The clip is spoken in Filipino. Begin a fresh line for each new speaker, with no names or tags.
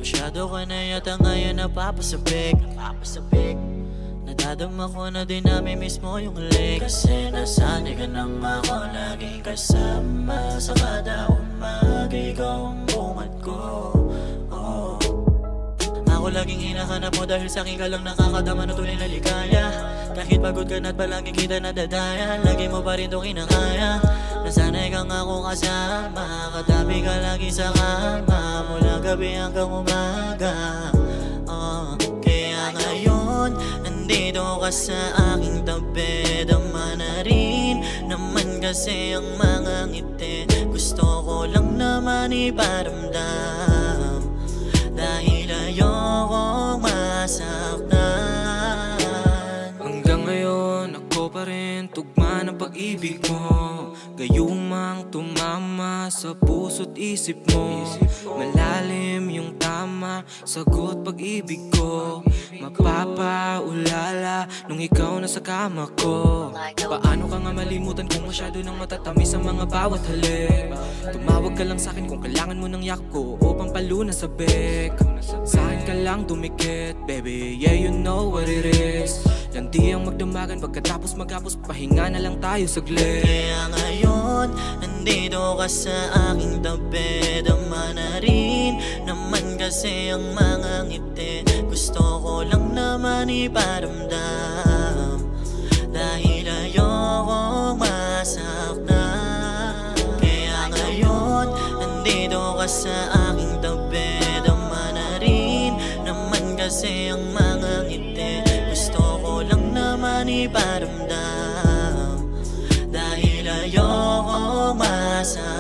Masyado ka na yata ngayon napapasabik. Nadadama ko na din namin mismo yung leg. Kasi nasanay ka nang ako laging kasama. Sa kada umaga ikaw ang bungad ko. Ako laging hinahanap mo dahil sa akin ka lang nakakadama ng tunay na ligaya. Kahit pagod ka na't palagi kita nadadaya, lagi mo pa rin itong kinakaya. Nasanay kang ako kasama, katabi ka lagi sa kama, mula gabi hanggang umaga. Kaya ngayon, nandito ka sa aking tabi. Dama na rin naman kasi ang mga ngiti. Gusto ko lang naman iparamdam, dahil ayokong masaktan.
Hanggang ngayon ako pa rin tugma ng pag-ibig mo, gayumang tumama sa puso't isip mo. Malalim yung tama, sagot pag-ibig ko. Mapapaulala nung ikaw na sa kama ko. Paano ka nga malimutan kung masyado nang matatamis ang mga bawat halik? Tumawag ka lang sa'kin kung kailangan mo ng yakap ko o pampalunan sa bek. Sa'kin ka lang dumikit, baby, yeah you know what it is. Landi ang magdamagan pagkatapos maghapos, pahinga na lang tayo saglit.
Kaya ngayon, nandito ka sa aking tabi. Dama na rin naman kasi ang mga ngiti. Gusto ko lang naman iparamdam, dahil ayokong masaktan. Kaya ngayon, nandito ka sa aking tabi. Dama na rin naman kasi ang mga ngiti. Gusto ko lang naman iparamdam, dahil ayokong masaktan.